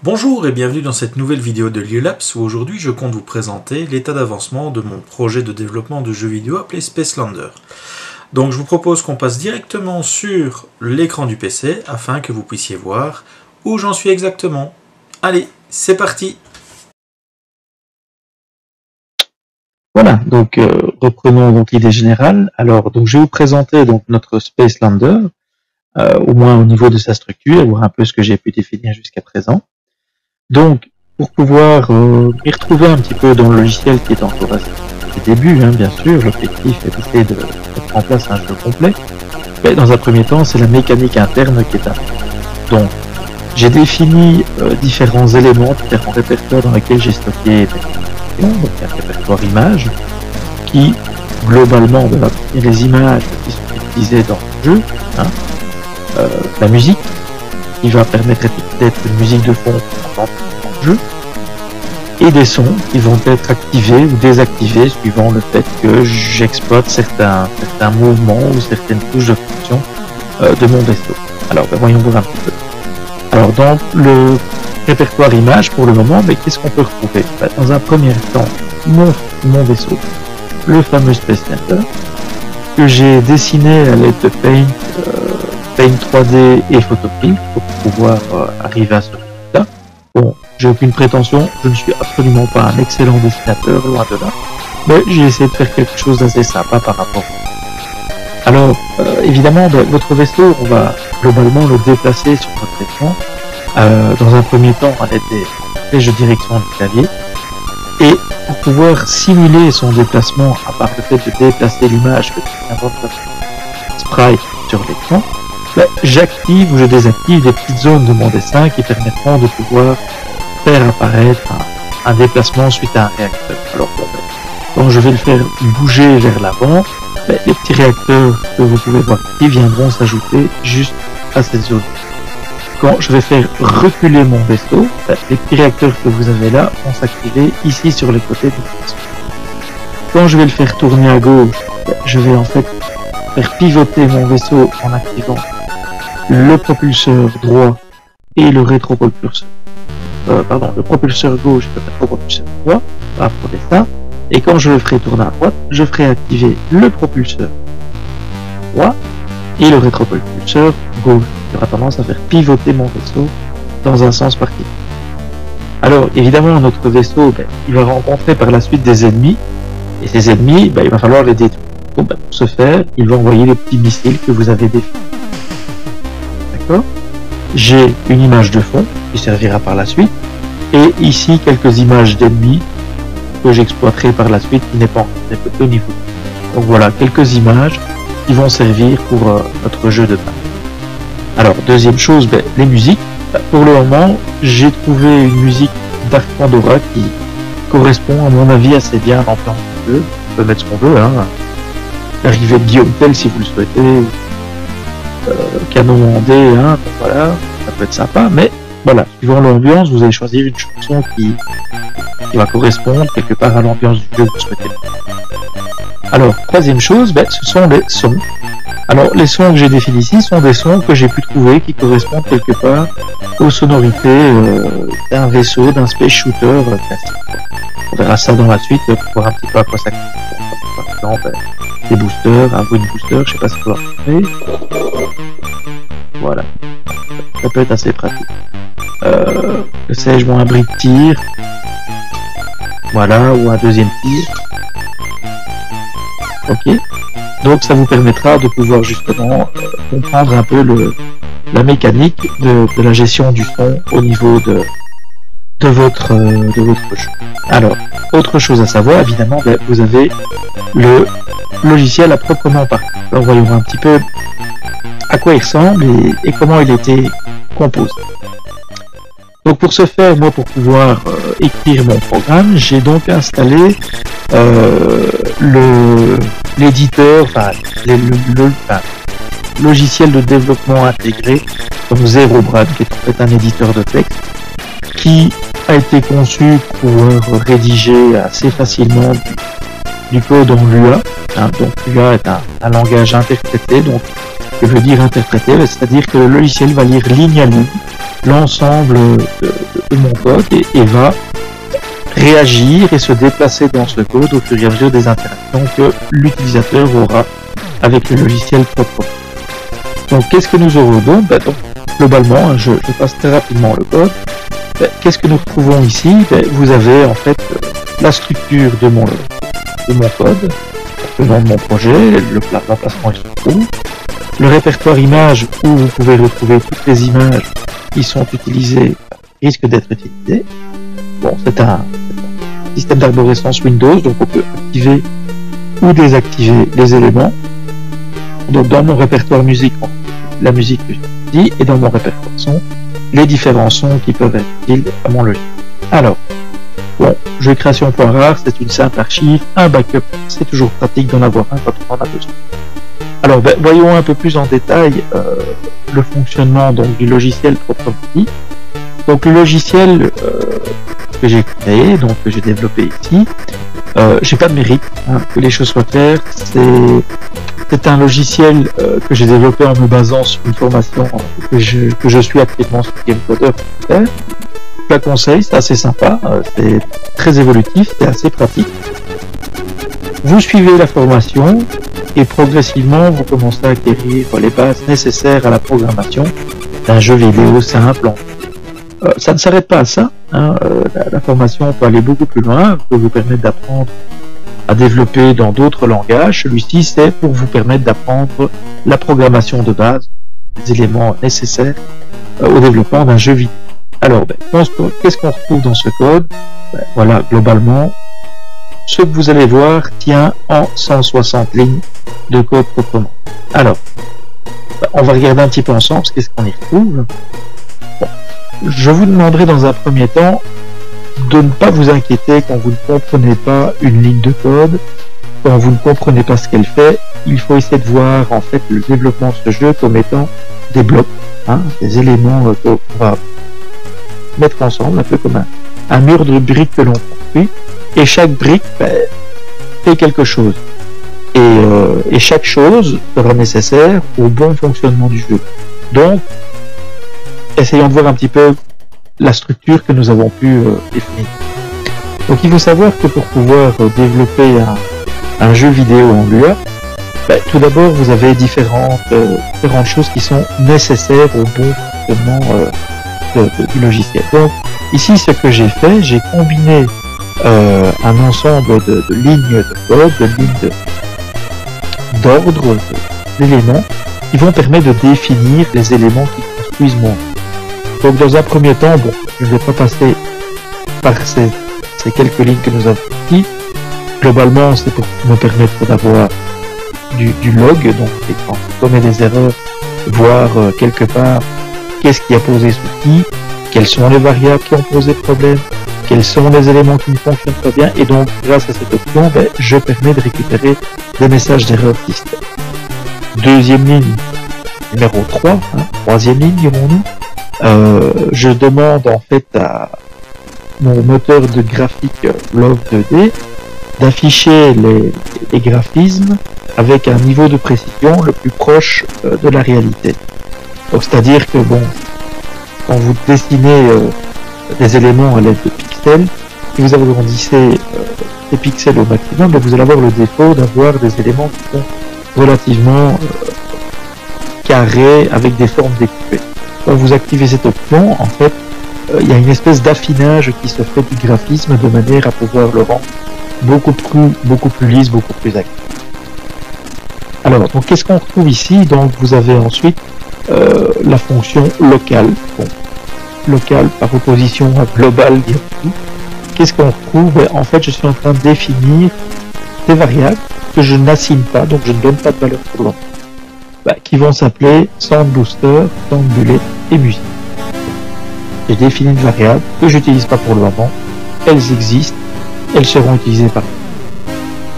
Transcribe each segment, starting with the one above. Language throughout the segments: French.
Bonjour et bienvenue dans cette nouvelle vidéo de Liolapse où aujourd'hui je compte vous présenter l'état d'avancement de mon projet de développement de jeu vidéo appelé Spacelander. Donc je vous propose qu'on passe directement sur l'écran du PC afin que vous puissiez voir où j'en suis exactement. Allez, c'est parti! Voilà, donc reprenons donc l'idée générale. Alors donc je vais vous présenter donc notre Spacelander, au moins au niveau de sa structure, voir un peu ce que j'ai pu définir jusqu'à présent. Donc, pour pouvoir y retrouver un petit peu dans le logiciel qui est encore à ses débuts, hein, bien sûr, l'objectif est d'essayer de mettre en place un jeu complet. Mais dans un premier temps, c'est la mécanique interne qui est importante. Donc, j'ai défini différents éléments, différents répertoires dans lesquels j'ai stocké des informations, donc un répertoire images, qui, globalement, va contenir les images qui sont utilisées dans le jeu, hein, la musique, qui va permettre d'être une musique de fond dans le jeu, et des sons qui vont être activés ou désactivés suivant le fait que j'exploite certains mouvements ou certaines touches de fonction de mon vaisseau. Alors voyons voir un petit peu. Alors dans le répertoire image pour le moment, mais qu'est-ce qu'on peut retrouver? Dans un premier temps, mon vaisseau, le fameux Spacelander, que j'ai dessiné à l'aide de Paint 3D et Photopil pour pouvoir arriver à ce résultat. Bon, j'ai aucune prétention, je ne suis absolument pas un excellent dessinateur, loin de là, mais j'ai essayé de faire quelque chose d'assez sympa par rapport. Alors, évidemment, votre vaisseau, on va globalement le déplacer sur notre écran, dans un premier temps à l'aide des flèches de direction du clavier, et pour pouvoir simuler son déplacement, à part le fait de déplacer l'image que je viens de sprite sur l'écran, j'active ou je désactive des petites zones de mon dessin qui permettront de pouvoir faire apparaître un déplacement suite à un réacteur. Alors quand je vais le faire bouger vers l'avant, les petits réacteurs que vous pouvez voir ici viendront s'ajouter juste à cette zone. Quand je vais faire reculer mon vaisseau, les petits réacteurs que vous avez là vont s'activer ici sur les côtés du vaisseau. Quand je vais le faire tourner à gauche, je vais en fait faire pivoter mon vaisseau en activant le propulseur droit et le rétropropulseur. Le propulseur gauche et le rétropropulseur droit, pour ça. Et quand je le ferai tourner à droite, je ferai activer le propulseur droit et le rétropropulseur gauche. Il aura tendance à faire pivoter mon vaisseau dans un sens particulier. Alors, évidemment, notre vaisseau, il va rencontrer par la suite des ennemis, et ces ennemis, il va falloir les détruire. Donc, pour ce faire, il va envoyer les petits missiles que vous avez définis. D'accord ? J'ai une image de fond qui servira par la suite, et ici quelques images d'ennemis que j'exploiterai par la suite qui n'est pas au niveau. Donc voilà, quelques images qui vont servir pour notre jeu de base. Alors, deuxième chose, les musiques. Pour le moment, j'ai trouvé une musique Dark Pandora qui correspond à mon avis assez bien à l'ambiance du jeu. On peut mettre ce qu'on veut, hein. L'arrivée de Guillaume Tell si vous le souhaitez, canon en D, hein, donc voilà, ça peut être sympa, mais voilà, suivant l'ambiance, vous allez choisir une chanson qui va correspondre quelque part à l'ambiance du jeu que vous souhaitez. Alors, troisième chose, ce sont les sons. Alors, les sons que j'ai définis ici sont des sons que j'ai pu trouver qui correspondent quelque part aux sonorités d'un vaisseau, d'un space shooter classique. On verra ça dans la suite pour voir un petit peu à quoi ça correspond. Par exemple, des boosters, un wind booster, je sais pas si vous l'avez. Voilà. Ça peut être assez pratique. Que sais-je, un bris de tir. Voilà, ou un deuxième tir. Ok. Donc ça vous permettra de pouvoir justement comprendre un peu la mécanique de la gestion du son au niveau de votre jeu. Alors, autre chose à savoir, évidemment, vous avez le logiciel à proprement parler. Alors voyons un petit peu à quoi il ressemble et comment il était composé. Donc pour ce faire, moi pour pouvoir écrire mon programme, j'ai donc installé l'éditeur, logiciel de développement intégré comme ZeroBrad, qui est en fait un éditeur de texte qui a été conçu pour rédiger assez facilement du code en Lua. Donc Lua est un langage interprété, donc je veux dire interprété, c'est-à-dire que le logiciel va lire ligne à ligne l'ensemble de mon code et va réagir et se déplacer dans ce code au fur et à mesure des interactions que l'utilisateur aura avec le logiciel propre. Donc qu'est-ce que nous aurons donc, globalement, je passe très rapidement le code. Qu'est-ce que nous retrouvons ici? Vous avez en fait la structure de mon code, le nom de mon projet, l'emplacement qui se trouve, le répertoire images où vous pouvez retrouver toutes les images qui sont utilisées, risquent d'être utilisées. Bon, c'est un système d'arborescence Windows, donc on peut activer ou désactiver les éléments. Donc dans mon répertoire musique, la musique que j'ai dit, et dans mon répertoire son, les différents sons qui peuvent être utiles à mon logiciel. Alors, bon, jeu création.rar, c'est une simple archive, un backup, c'est toujours pratique d'en avoir un quand on en a besoin. Alors, voyons un peu plus en détail le fonctionnement donc, du logiciel proprement dit. Donc, le logiciel que j'ai créé, donc que j'ai développé ici, j'ai pas de mérite, que les choses soient claires. C'est un logiciel que j'ai développé en me basant sur une formation que je suis actuellement sur GameCoder. Je la conseille, c'est assez sympa, c'est très évolutif, c'est assez pratique. Vous suivez la formation et progressivement vous commencez à acquérir les bases nécessaires à la programmation d'un jeu vidéo simple. Ça ne s'arrête pas à ça, la formation peut aller beaucoup plus loin, peut vous permettre d'apprendre à développer dans d'autres langages. Celui-ci, c'est pour vous permettre d'apprendre la programmation de base, les éléments nécessaires au développement d'un jeu vidéo. Alors, qu'est-ce qu'on retrouve dans ce code? Voilà, globalement, ce que vous allez voir tient en 160 lignes de code proprement. Alors, on va regarder un petit peu ensemble qu'est-ce qu'on y retrouve. Bon, je vous demanderai dans un premier temps de ne pas vous inquiéter quand vous ne comprenez pas une ligne de code, quand vous ne comprenez pas ce qu'elle fait. Il faut essayer de voir en fait le développement de ce jeu comme étant des blocs, des éléments qu'on va mettre ensemble, un peu comme un mur de briques que l'on construit, et chaque brique fait quelque chose. Et chaque chose sera nécessaire au bon fonctionnement du jeu. Donc, essayons de voir un petit peu la structure que nous avons pu définir. Donc il faut savoir que pour pouvoir développer un jeu vidéo en Lua, tout d'abord vous avez différentes choses qui sont nécessaires au bon fonctionnement du logiciel. Donc ici ce que j'ai fait, j'ai combiné un ensemble de lignes de code, de lignes d'ordre, d'éléments qui vont permettre de définir les éléments qui construisent mon. Donc dans un premier temps, je ne vais pas passer par ces quelques lignes que nous avons ici. Globalement, c'est pour me permettre d'avoir du log, donc quand on commet des erreurs, voir quelque part qu'est-ce qui a posé souci, quelles sont les variables qui ont posé problème, quels sont les éléments qui ne fonctionnent pas bien, et donc grâce à cette option, je permets de récupérer des messages d'erreur système. Deuxième ligne, numéro 3, troisième ligne, dirons-nous. Je demande en fait à mon moteur de graphique Love2D d'afficher les graphismes avec un niveau de précision le plus proche de la réalité. Donc c'est-à-dire que quand vous dessinez des éléments à l'aide de pixels, si vous agrandissez ces pixels au maximum, vous allez avoir le défaut d'avoir des éléments qui sont relativement carrés avec des formes découpées. Quand vous activez cette option, en fait, il y a une espèce d'affinage qui se fait du graphisme de manière à pouvoir le rendre beaucoup plus lisse, beaucoup plus actif. Alors, donc qu'est-ce qu'on retrouve ici? Donc vous avez ensuite la fonction locale. Locale par opposition à global. Qu'est-ce qu'on retrouve? En fait, je suis en train de définir des variables que je n'assigne pas, donc je ne donne pas de valeur pour l'autre. Qui vont s'appeler Sound Booster, Sound Bullet et Musique. J'ai défini une variable que j'utilise pas pour le moment. Elles existent, elles seront utilisées par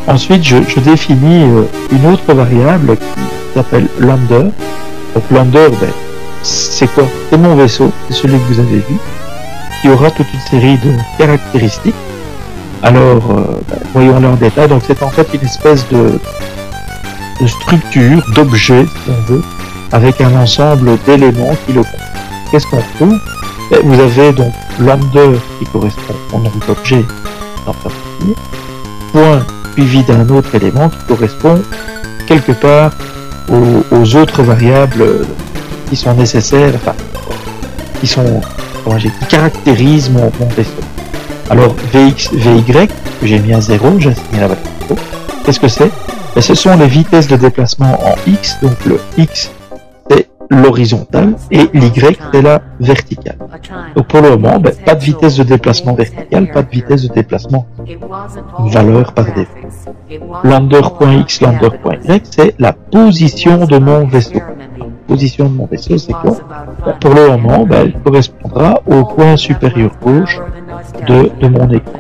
Ensuite, je définis une autre variable qui s'appelle lander. Donc lander, ben, c'est quoi? C'est mon vaisseau, c'est celui que vous avez vu, qui aura toute une série de caractéristiques. Alors, voyons-les en détail. Donc c'est en fait une espèce de structure, d'objet, si on veut, avec un ensemble d'éléments qui le font. Qu'est-ce qu'on trouve? Vous avez donc lander qui correspond au nombre d'objets dans sa partie, point suivi d'un autre élément qui correspond quelque part aux autres variables qui sont nécessaires, enfin, qui caractérisent mon vaisseau. Alors Vx, Vy, que j'ai mis à 0, j'ai assigné la valeur 0. Qu'est-ce que c'est? Ce sont les vitesses de déplacement en x, donc le x c'est l'horizontale et l'y c'est la verticale. Donc pour le moment, pas de vitesse de déplacement verticale, pas de vitesse de déplacement valeur par défaut. Lander.x, lander.y, c'est la position de mon vaisseau. La position de mon vaisseau, c'est quoi? Pour le moment, il correspondra au point supérieur gauche de mon écran.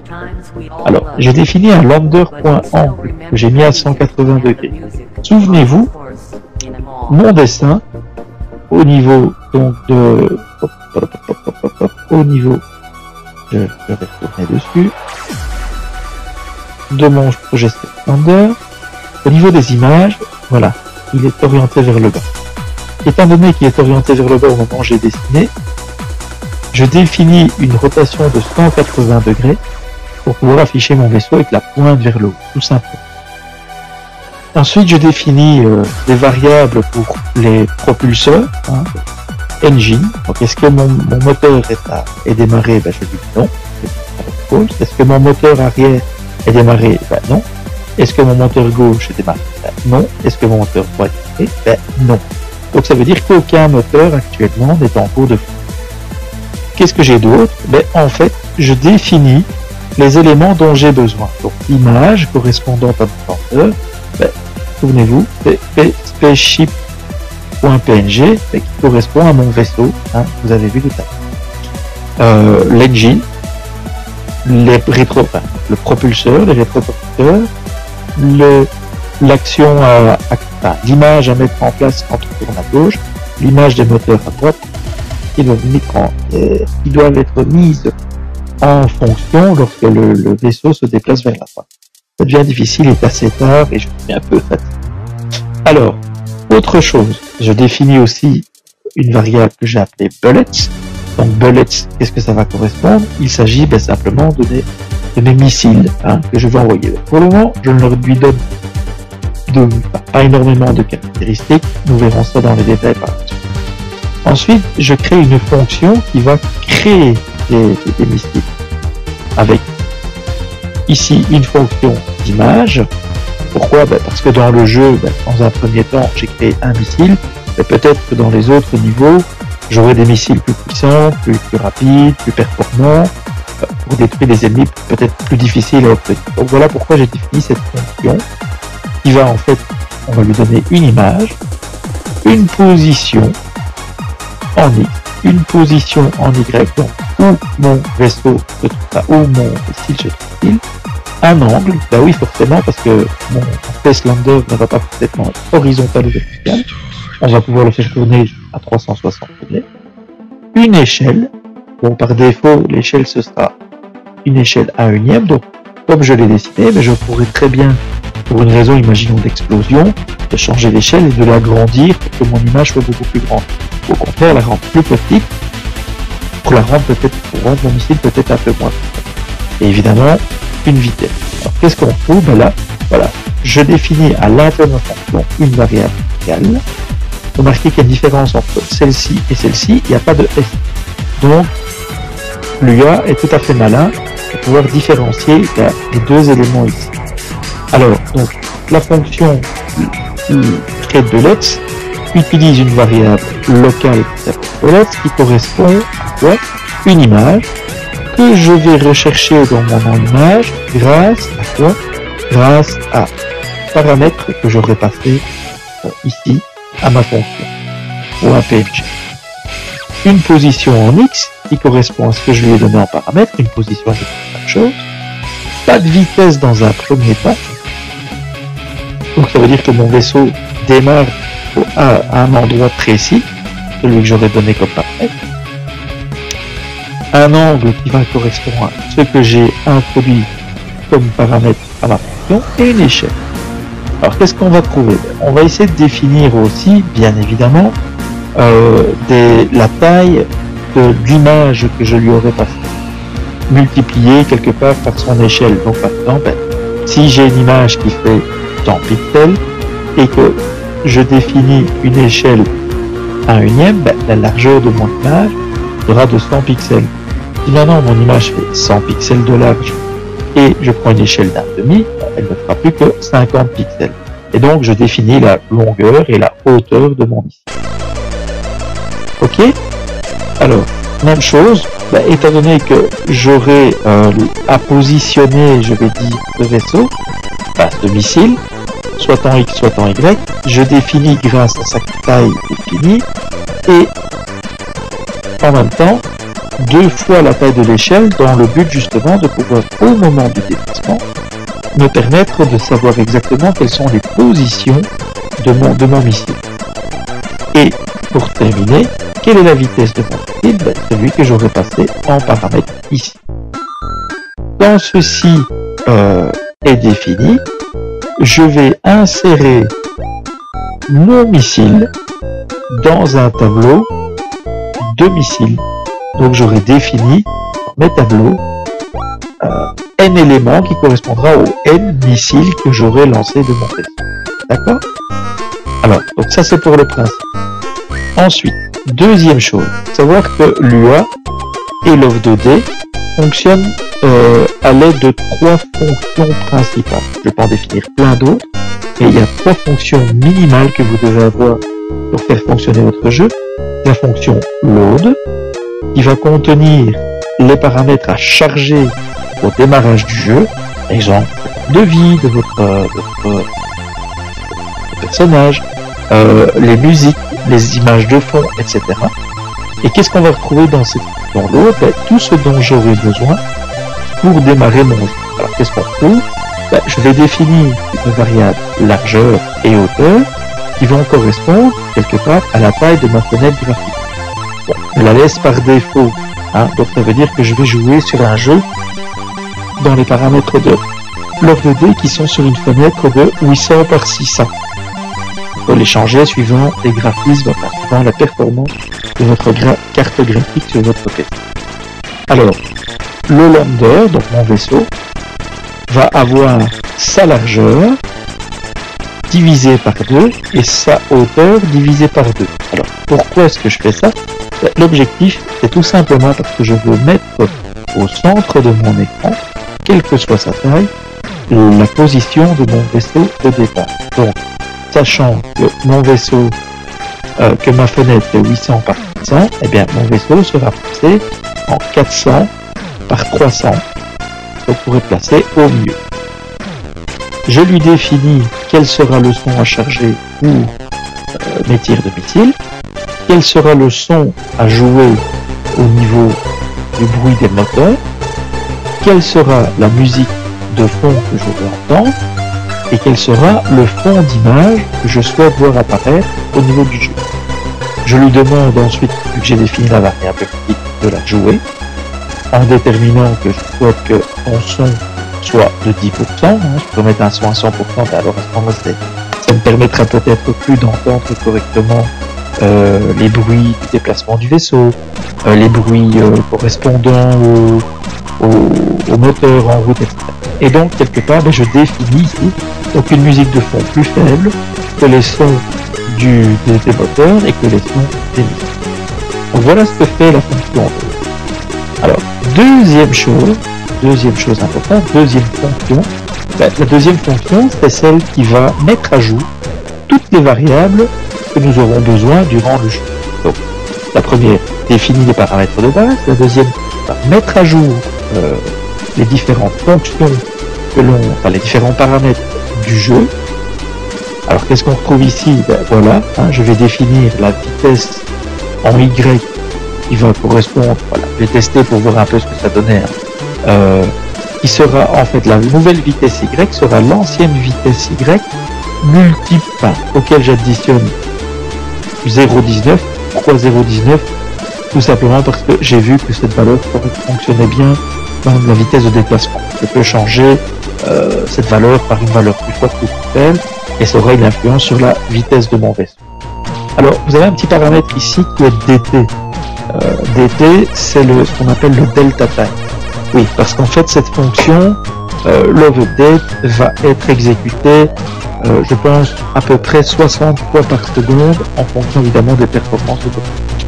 Alors, j'ai défini un lander.angle que j'ai mis à 180 degrés. Souvenez-vous, mon dessin au niveau donc de je vais retourner dessus de mon projet Lander, au niveau des images, voilà, il est orienté vers le bas. Étant donné qu'il est orienté vers le bas au moment où j'ai dessiné, je définis une rotation de 180 degrés pour pouvoir afficher mon vaisseau avec la pointe vers le haut, tout simplement. Ensuite, je définis des variables pour les propulseurs, engine. Donc, est-ce que mon moteur est démarré? Je dis non. Est-ce que mon moteur arrière est démarré? Non. Est-ce que mon moteur gauche est démarré? Non. Est-ce que mon moteur droit est démarré? Non. Donc, ça veut dire qu'aucun moteur actuellement n'est en cours de feu. Qu'est-ce que j'ai d'autre? En fait, je définis les éléments dont j'ai besoin. Donc, l'image correspondant à mon moteur, souvenez-vous, c'est spaceship.png qui correspond à mon vaisseau, vous avez vu tout à l'heure. L'engine, le propulseur, les rétropropulseurs, l'action l'image à mettre en place quand on tourne à gauche, l'image des moteurs à droite, qui doivent être mises en fonction lorsque le vaisseau se déplace vers la droite. Ça devient difficile, il est assez tard et je suis un peu fatigué. Alors, autre chose, je définis aussi une variable que j'ai appelée bullets. Donc bullets, qu'est-ce que ça va correspondre? Il s'agit simplement de mes missiles que je vais envoyer. Pour le moment, je ne leur lui donne pas énormément de caractéristiques, nous verrons ça dans les détails par la suite. Ensuite, je crée une fonction qui va créer des missiles avec ici une fonction d'image. Pourquoi? Parce que dans le jeu, dans un premier temps, j'ai créé un missile, mais peut-être que dans les autres niveaux, j'aurai des missiles plus puissants, plus rapides, plus performants, pour détruire des ennemis peut-être plus difficiles à obtenir. Donc voilà pourquoi j'ai défini cette fonction, qui va en fait, on va lui donner une image, une position en X, une position en Y, donc où mon vaisseau se trouve, où mon missile se trouve-t-il, un angle, oui forcément, parce que mon Space Lander ne va pas forcément être horizontal ou vertical, on va pouvoir le faire tourner à 360 degrés, une échelle, bon par défaut l'échelle ce sera une échelle à unième, donc comme je l'ai dessiné, mais je pourrais très bien, pour une raison imaginons d'explosion, de changer l'échelle et de l'agrandir pour que mon image soit beaucoup plus grande. Au contraire, la rendre plus petite, pour la rendre rendre mon missile peut-être un peu moins petit. Et évidemment, une vitesse. Alors qu'est-ce qu'on trouve? Là, voilà, je définis à l'intérieur de ma fonction une variable égale. Remarquez qu'il y a une différence entre celle-ci et celle-ci, il n'y a pas de S. Donc, l'UA est tout à fait malin pour pouvoir différencier les deux éléments ici. Alors, donc, la fonction createBullets utilise une variable locale qui s'appelle bullets qui correspond à quoi? Une image que je vais rechercher dans mon image grâce à quoi? Grâce à paramètres que j'aurais passé ici à ma fonction ou un PNG. Une position en X qui correspond à ce que je lui ai donné en paramètre, une position avec la même chose. Pas de vitesse dans un premier temps, Donc ça veut dire que mon vaisseau démarre à un endroit précis, celui que j'aurais donné comme paramètre, un angle qui va correspondre à ce que j'ai introduit comme paramètre à ma fonction, et une échelle. Alors qu'est-ce qu'on va trouver? On va essayer de définir aussi, bien évidemment, la taille de l'image que je lui aurais passée, multipliée quelque part par son échelle. Donc par exemple, si j'ai une image qui fait 100 pixels et que je définis une échelle à 1/1, la largeur de mon image sera de 100 pixels. Si maintenant mon image fait 100 pixels de large et je prends une échelle d'1/2, elle ne fera plus que 50 pixels. Et donc je définis la longueur et la hauteur de mon missile. Ok? Alors, même chose, étant donné que j'aurai à positionner, je vais dire, le vaisseau, ce missile, soit en X, soit en Y, je définis grâce à sa taille définie, et en même temps, 2 fois la taille de l'échelle, dans le but justement de pouvoir, au moment du déplacement, me permettre de savoir exactement quelles sont les positions de mon missile. Et pour terminer, quelle est la vitesse de mon missile? Celui que j'aurais passé en paramètre ici. Quand ceci est défini, je vais insérer mon missile dans un tableau de missiles. Donc j'aurai défini mes tableaux n éléments qui correspondra aux n missiles que j'aurai lancés de mon vaisseau. D'accord? Alors, donc ça c'est pour le principe. Ensuite, deuxième chose, savoir que l'UA et l'OF2D fonctionnent à l'aide de 3 fonctions principales. Je peux en définir plein d'autres, mais il y a 3 fonctions minimales que vous devez avoir pour faire fonctionner votre jeu. La fonction load, qui va contenir les paramètres à charger au démarrage du jeu, par exemple de vie de votre personnage, les musiques, les images de fond, etc. Et qu'est-ce qu'on va retrouver dans cette fonction load? Tout ce dont j'aurai besoin pour démarrer mon jeu. Alors qu'est-ce qu'on trouve? Je vais définir une variable largeur et hauteur qui vont correspondre quelque part à la taille de ma fenêtre graphique. Bon, je la laisse par défaut, donc ça veut dire que je vais jouer sur un jeu dans les paramètres de l'OF2D qui sont sur une fenêtre de 800 par 600. Il faut les changer suivant les graphismes, suivant la performance de votre carte graphique sur votre PC. Alors, le lander, donc mon vaisseau, va avoir sa largeur divisée par 2 et sa hauteur divisée par 2. Alors, pourquoi est-ce que je fais ça? L'objectif, c'est tout simplement parce que je veux mettre au centre de mon écran, quelle que soit sa taille, la position de mon vaisseau de départ. Donc, sachant que mon vaisseau, que ma fenêtre est 800 par 600, eh bien, mon vaisseau sera placé en 400 par 300. Donc, pour être placé au milieu. Je lui définis quel sera le son à charger pour mes tirs de missiles, quel sera le son à jouer au niveau du bruit des moteurs, quelle sera la musique de fond que je veux entendre, et quel sera le fond d'image que je souhaite voir apparaître au niveau du jeu. Je lui demande ensuite, vu que j'ai défini la variable de la jouer, en déterminant que je souhaite que mon son soit de 10%, je peux mettre un son à 100%, alors à ce moment-là, ça me permettra peut-être plus d'entendre correctement les bruits du déplacement du vaisseau, les bruits correspondant au moteur en route, etc. Et donc, quelque part, je définis ici donc une musique de fond plus faible que les sons des moteurs et que les sons des missiles. Donc voilà ce que fait la fonction. Alors, deuxième chose importante, deuxième fonction, la deuxième fonction, c'est celle qui va mettre à jour toutes les variables que nous aurons besoin durant le jeu. Donc, la première définit les paramètres de base, la deuxième va mettre à jour les différentes fonctions les différents paramètres du jeu. Alors, qu'est-ce qu'on retrouve ici? Voilà, je vais définir la vitesse en Y qui va correspondre, voilà, je vais tester pour voir un peu ce que ça donnait, qui sera en fait la nouvelle vitesse Y sera l'ancienne vitesse Y auquel j'additionne 0,19. Pourquoi 0,19? Tout simplement parce que j'ai vu que cette valeur fonctionnait bien dans la vitesse de déplacement. Je peux changer cette valeur par une valeur plus forte ou plus faible, et ça aura une influence sur la vitesse de mon vaisseau. Alors, vous avez un petit paramètre ici qui est dt. dt, c'est ce qu'on appelle le delta time. Oui, parce qu'en fait, cette fonction, loveDate, va être exécutée, je pense, à peu près 60 fois par seconde, en fonction évidemment des performances de votre machine.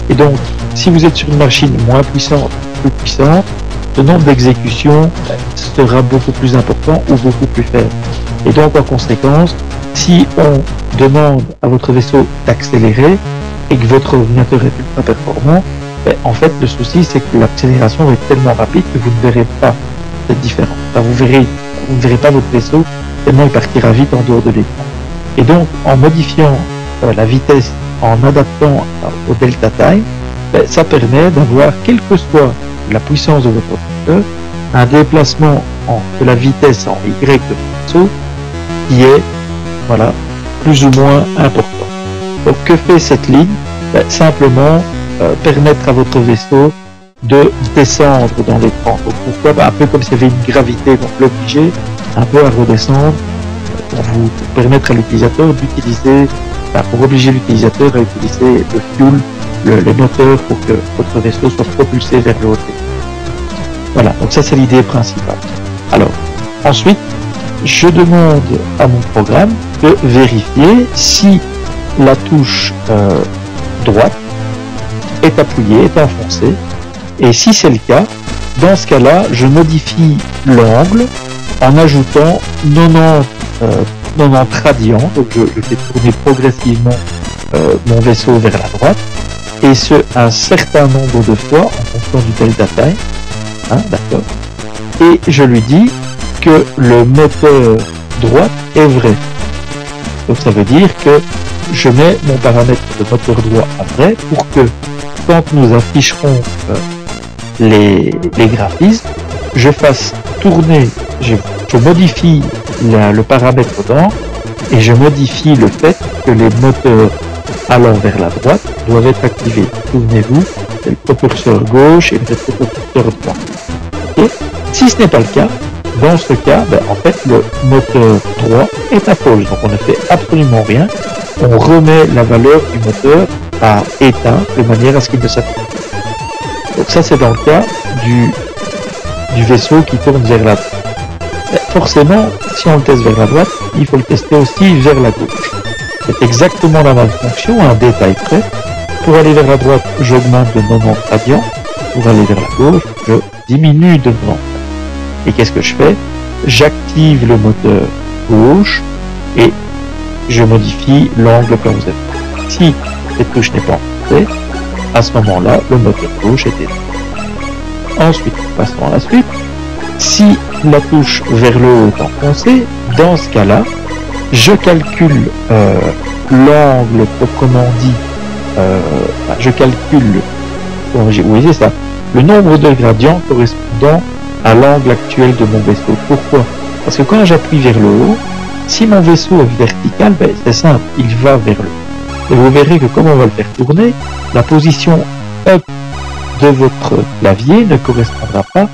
Et donc, si vous êtes sur une machine moins puissante, plus puissante, le nombre d'exécutions sera beaucoup plus important ou beaucoup plus faible. Et donc, en conséquence, si on demande à votre vaisseau d'accélérer et que votre ordinateur est ultra performant, en fait, le souci, c'est que l'accélération va être tellement rapide que vous ne verrez pas cette différence. Enfin, vous ne verrez pas votre vaisseau tellement il partira vite en dehors de l'écran. Et donc, en modifiant la vitesse, en adaptant au delta time, ça permet d'avoir, quelle que soit la puissance de votre ordinateur, un déplacement de la vitesse en Y de votre vaisseau qui est, voilà, plus ou moins important. Donc, que fait cette ligne? Simplement permettre à votre vaisseau de descendre dans l'écran. Donc, pourquoi? Un peu comme s'il y avait une gravité, donc l'obliger un peu à redescendre pour permettre à l'utilisateur d'utiliser, pour obliger l'utilisateur à utiliser le fuel, les moteurs, pour que votre vaisseau soit propulsé vers le haut. Voilà, donc ça c'est l'idée principale. Alors, ensuite, je demande à mon programme de vérifier si la touche droite est appuyée, est enfoncée, et si c'est le cas, dans ce cas-là, je modifie l'angle en ajoutant 90 radians, donc je fais tourner progressivement mon vaisseau vers la droite, et ce, un certain nombre de fois, en fonction du delta time, d'accord, et je lui dis que le moteur droite est vrai. Donc ça veut dire que je mets mon paramètre de moteur droit à vrai pour que quand nous afficherons les graphismes, je fasse tourner, je modifie le paramètre dans et je modifie le fait que les moteurs allant vers la droite doivent être activés. Souvenez-vous, c'est le propulseur gauche et le propulseur droit. Et si ce n'est pas le cas, dans ce cas, en fait, le moteur droit est à pause. Donc on ne fait absolument rien. On remet la valeur du moteur à éteint de manière à ce qu'il ne s'active pas. Donc ça, c'est dans le cas du vaisseau qui tourne vers la droite. Forcément, si on le teste vers la droite, il faut le tester aussi vers la gauche. C'est exactement la même fonction, un détail près. Pour aller vers la droite, j'augmente de 90 radians. Pour aller vers la gauche, je diminue de 90. Et qu'est-ce que je fais? J'active le moteur gauche et je modifie l'angle comme vous avez. Si cette touche n'est pas enfoncée, à ce moment-là, le moteur gauche est éteint. Ensuite, passons à la suite. Si la touche vers le haut est enfoncée, dans ce cas-là, je calcule l'angle proprement dit, je calcule, oui c'est ça, le nombre de gradients correspondant à l'angle actuel de mon vaisseau. Pourquoi? Parce que quand j'appuie vers le haut, si mon vaisseau est vertical, c'est simple, il va vers le haut. Et vous verrez que comme on va le faire tourner, la position up de votre clavier ne correspondra pas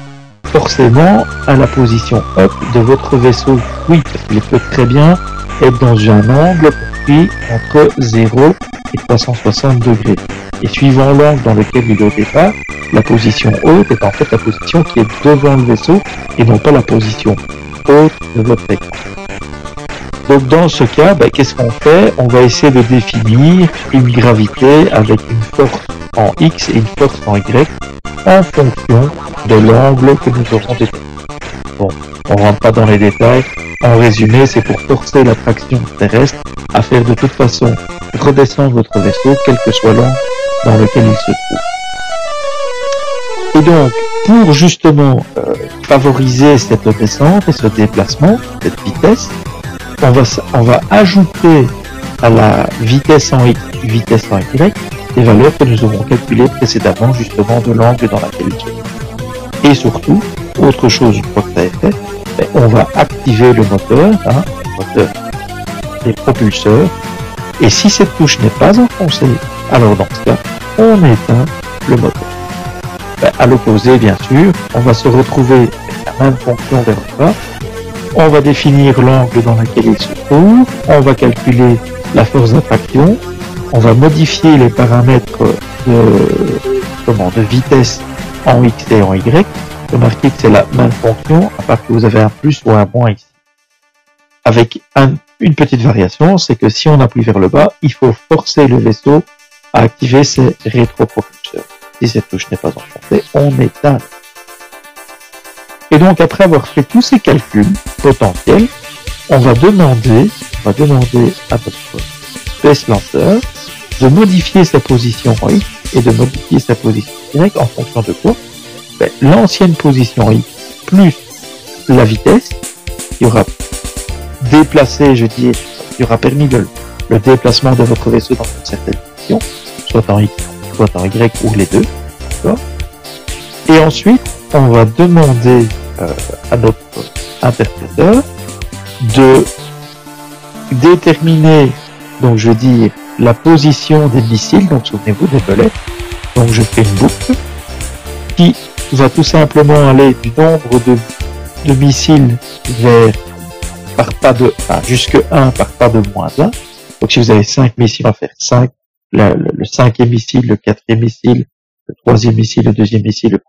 forcément à la position up de votre vaisseau. Oui, parce qu'il peut très bien être dans un angle compris entre 0 et 360 degrés. Et suivant l'angle dans lequel il est au départ, la position haute est en fait la position qui est devant le vaisseau et non pas la position haute de votre écran. Donc dans ce cas, qu'est-ce qu'on fait? On va essayer de définir une gravité avec une force en X et une force en Y en fonction de l'angle que nous aurons déterminé. Bon, on rentre pas dans les détails. En résumé, c'est pour forcer l'attraction terrestre à faire de toute façon redescendre votre vaisseau, quel que soit l'angle dans lequel il se trouve. Et donc, pour justement favoriser cette descente et ce déplacement, cette vitesse, on va ajouter à la vitesse en X, vitesse en Y, les valeurs que nous avons calculées précédemment, justement, de l'angle dans laquelle il se trouve. Et surtout, autre chose, une fois que ça est fait, on va activer le moteur, le moteur des propulseurs. Et si cette touche n'est pas enfoncée, alors dans ce cas, on éteint le moteur. À l'opposé, bien sûr, on va se retrouver avec la même fonction vers le bas. On va définir l'angle dans lequel il se trouve. On va calculer la force d'attraction. On va modifier les paramètres de vitesse en X et en Y. Remarquez que c'est la même fonction, à part que vous avez un plus ou un moins ici. Avec une petite variation, c'est que si on appuie vers le bas, il faut forcer le vaisseau à activer ses rétropropulseurs. Si cette touche n'est pas enfoncée, on éteint. Et donc, après avoir fait tous ces calculs potentiels, on va demander à notre Space Launcher de modifier sa position X et de modifier sa position Y en fonction de quoi? L'ancienne position X plus la vitesse qui aura déplacé, qui aura permis le déplacement de votre vaisseau dans une certaine direction, soit en X, soit en Y ou les deux. Et ensuite, on va demander à notre interpréteur de déterminer, donc je dis la position des missiles, donc souvenez-vous des belettes. Donc je fais une boucle qui va tout simplement aller du nombre de missiles vers jusque 1 par pas de moins 1. Donc si vous avez 5 missiles, on va faire 5, le 5e missile, le 4e missile, le 3e missile, le 2e missile, le 1er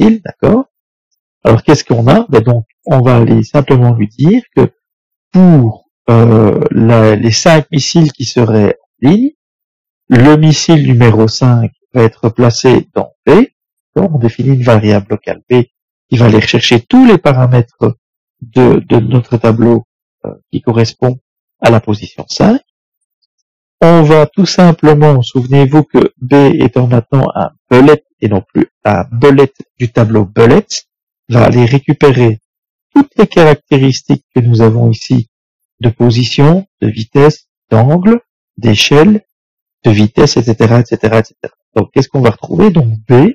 missile, d'accord? Alors qu'est-ce qu'on a? Donc on va aller simplement lui dire que pour les 5 missiles qui seraient en ligne, le missile numéro 5 va être placé dans B. Donc on définit une variable locale B qui va aller rechercher tous les paramètres de notre tableau qui correspond à la position 5. On va tout simplement, souvenez-vous que B étant maintenant un bullet et non plus un bullet du tableau bullet, va aller récupérer toutes les caractéristiques que nous avons ici de position, de vitesse, d'angle, d'échelle, de vitesse, etc., etc., etc. Donc, qu'est-ce qu'on va retrouver? Donc, B,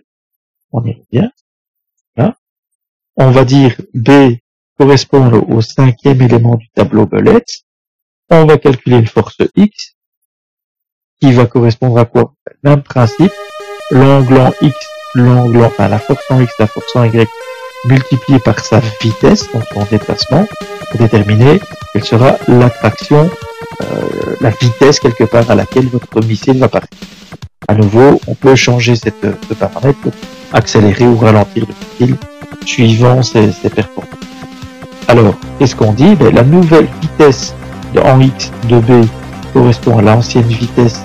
on y revient. Là. On va dire B correspond au 5e élément du tableau bullet. On va calculer une force X qui va correspondre à quoi? Même principe. L'angle en X, la force en X, la force en Y multipliée par sa vitesse, donc son déplacement, pour déterminer quelle sera l'attraction, la vitesse quelque part à laquelle votre missile va partir. À nouveau, on peut changer ce paramètre pour accélérer ou ralentir le missile suivant ses performances. Alors, qu'est-ce qu'on dit? La nouvelle vitesse en X de B correspond à l'ancienne vitesse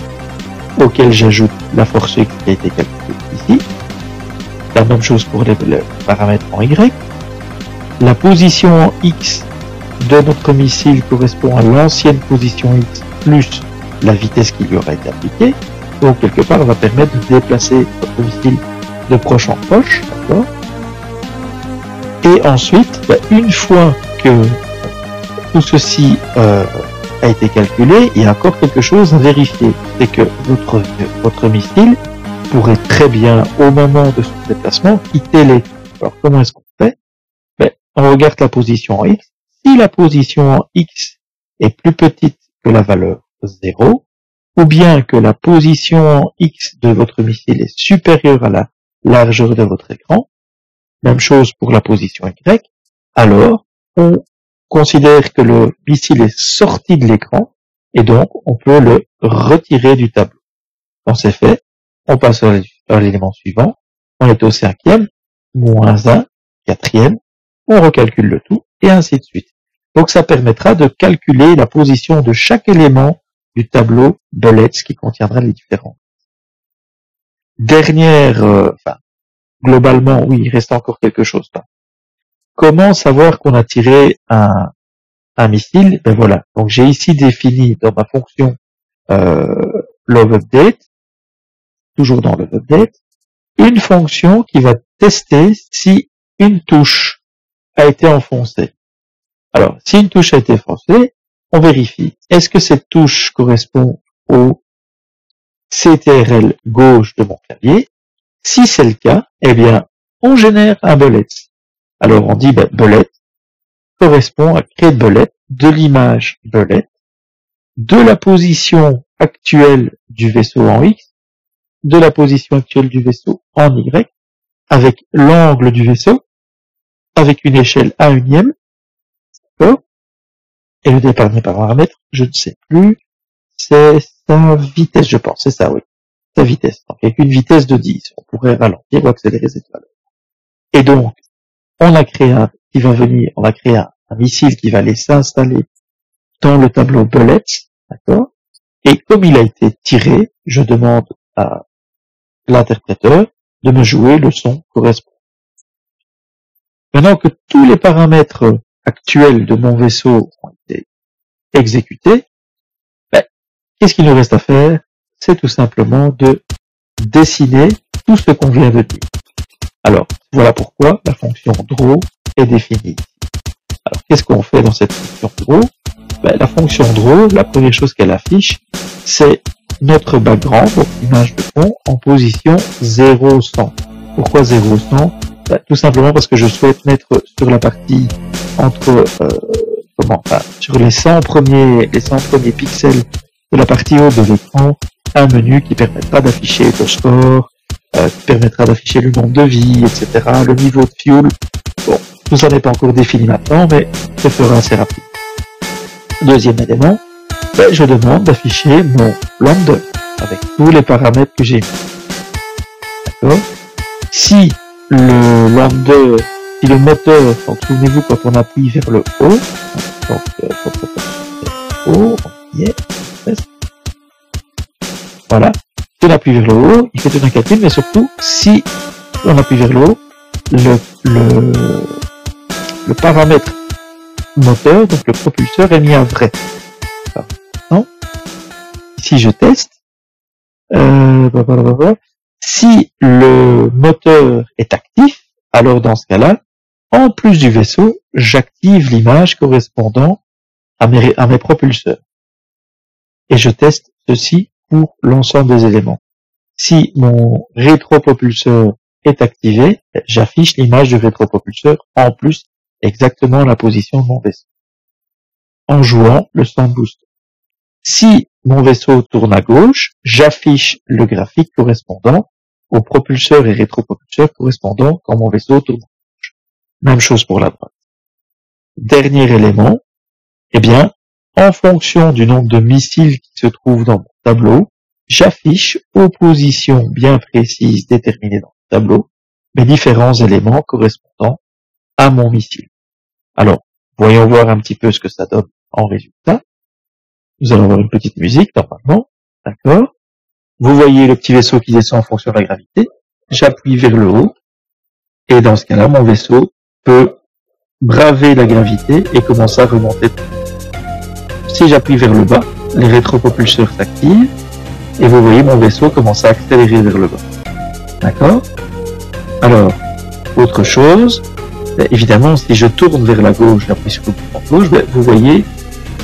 auquel j'ajoute la force X qui a été calculée ici. La même chose pour les paramètres en Y. La position en X de notre missile correspond à l'ancienne position X plus la vitesse qui lui aura été appliquée. Donc, quelque part, on va permettre de déplacer votre missile de proche en proche. D'accord. Et ensuite, une fois que tout ceci a été calculé, il y a encore quelque chose à vérifier. C'est que votre missile pourrait très bien, au moment de son déplacement, quitter les... Alors, comment est-ce qu'on fait? On regarde la position en X. Si la position en X est plus petite que la valeur 0, ou bien que la position en X de votre missile est supérieure à la largeur de votre écran, même chose pour la position Y, alors on considère que le missile est sorti de l'écran et donc on peut le retirer du tableau. Quand c'est fait, on passe à l'élément suivant, on est au 5e, moins 1, 4e, on recalcule le tout et ainsi de suite. Donc ça permettra de calculer la position de chaque élément du tableau bullets qui contiendra les différents. Globalement, oui, il reste encore quelque chose là. Comment savoir qu'on a tiré un missile? Voilà. Donc j'ai ici défini dans ma fonction loveUpdate, toujours dans loveUpdate, une fonction qui va tester si une touche a été enfoncée. Alors, si une touche a été enfoncée, on vérifie. Est-ce que cette touche correspond au CTRL gauche de mon clavier? Si c'est le cas, eh bien, on génère un bullet. Alors, on dit, bullet correspond à create bullet de l'image bullet de la position actuelle du vaisseau en X, de la position actuelle du vaisseau en Y, avec l'angle du vaisseau, avec une échelle à unième, d'accord? Et le dernier paramètre, je ne sais plus, c'est sa vitesse, je pense, c'est ça, oui. Sa vitesse. Donc, avec une vitesse de 10, on pourrait ralentir ou accélérer cette valeur. Et donc, on a créé un missile qui va aller s'installer dans le tableau Bullets, d'accord? Et comme il a été tiré, je demande à l'interpréteur de me jouer le son correspondant. Maintenant que tous les paramètres actuels de mon vaisseau ont été exécutés, qu'est-ce qu'il nous reste à faire? C'est tout simplement de dessiner tout ce qu'on vient de dire. Alors, voilà pourquoi la fonction draw est définie. Alors, qu'est-ce qu'on fait dans cette fonction draw? La fonction draw, la première chose qu'elle affiche, c'est notre background, donc image de fond, en position 0,100. Pourquoi 0,100? Tout simplement parce que je souhaite mettre sur la partie entre, sur les 100 premiers pixels de la partie haute de l'écran, un menu qui permettra d'afficher le score, qui permettra d'afficher le nombre de vies, etc., le niveau de fuel. Bon, tout ça n'est pas encore défini maintenant, mais je ferai assez rapide. Deuxième élément, je demande d'afficher mon lander avec tous les paramètres que j'ai mis. D'accord? Si le lander, si le moteur, donc souvenez-vous quand on appuie vers le haut, donc haut, on y est, voilà, si on appuie vers le haut, il fait un calcul, mais surtout, si on appuie vers le haut, le paramètre moteur, donc le propulseur, est mis à vrai. Non? Si je teste, si le moteur est actif, alors dans ce cas-là, en plus du vaisseau, j'active l'image correspondant à mes propulseurs. Et je teste ceci pour l'ensemble des éléments. Si mon rétropropulseur est activé, j'affiche l'image du rétropropulseur en plus exactement la position de mon vaisseau, en jouant le sound booster. Si mon vaisseau tourne à gauche, j'affiche le graphique correspondant au propulseur et rétropropulseur correspondant quand mon vaisseau tourne à gauche. Même chose pour la droite. Dernier élément, en fonction du nombre de missiles qui se trouvent dans mon tableau, j'affiche aux positions bien précises déterminées dans le tableau mes différents éléments correspondant à mon missile. Alors, voyons voir un petit peu ce que ça donne en résultat. Nous allons avoir une petite musique, normalement. D'accord? Vous voyez le petit vaisseau qui descend en fonction de la gravité. J'appuie vers le haut. Et dans ce cas-là, mon vaisseau peut braver la gravité et commencer à remonter. Si j'appuie vers le bas, les rétropropulseurs s'activent. Et vous voyez mon vaisseau commence à accélérer vers le bas. D'accord? Alors, autre chose, évidemment, si je tourne vers la gauche, j'appuie sur le bouton gauche, vous voyez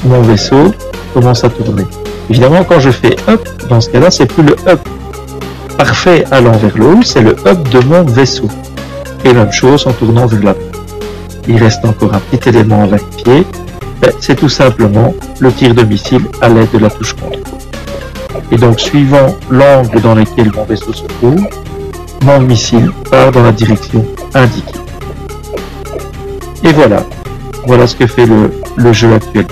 mon vaisseau commence à tourner. Évidemment, quand je fais up, dans ce cas-là, c'est plus le up parfait allant vers le haut, c'est le up de mon vaisseau. Et même chose en tournant vers la droite. Il reste encore un petit élément à vérifier. C'est tout simplement le tir de missile à l'aide de la touche contrôle. Et donc, suivant l'angle dans lequel mon vaisseau se trouve, mon missile part dans la direction indiquée. Et voilà. Voilà ce que fait le jeu actuel.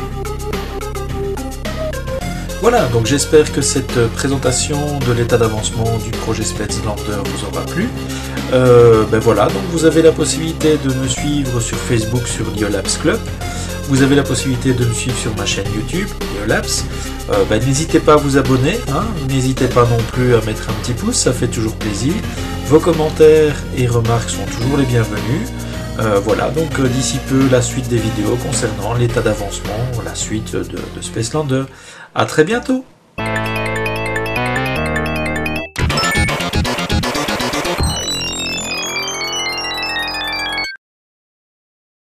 Voilà, donc j'espère que cette présentation de l'état d'avancement du projet Space Lander vous aura plu. Voilà, donc vous avez la possibilité de me suivre sur Facebook sur Liolabs Club. Vous avez la possibilité de me suivre sur ma chaîne YouTube, Liolabs. N'hésitez pas à vous abonner, n'hésitez pas non plus à mettre un petit pouce, ça fait toujours plaisir. Vos commentaires et remarques sont toujours les bienvenus. Voilà, donc d'ici peu, la suite des vidéos concernant l'état d'avancement, la suite de Space Lander. À très bientôt!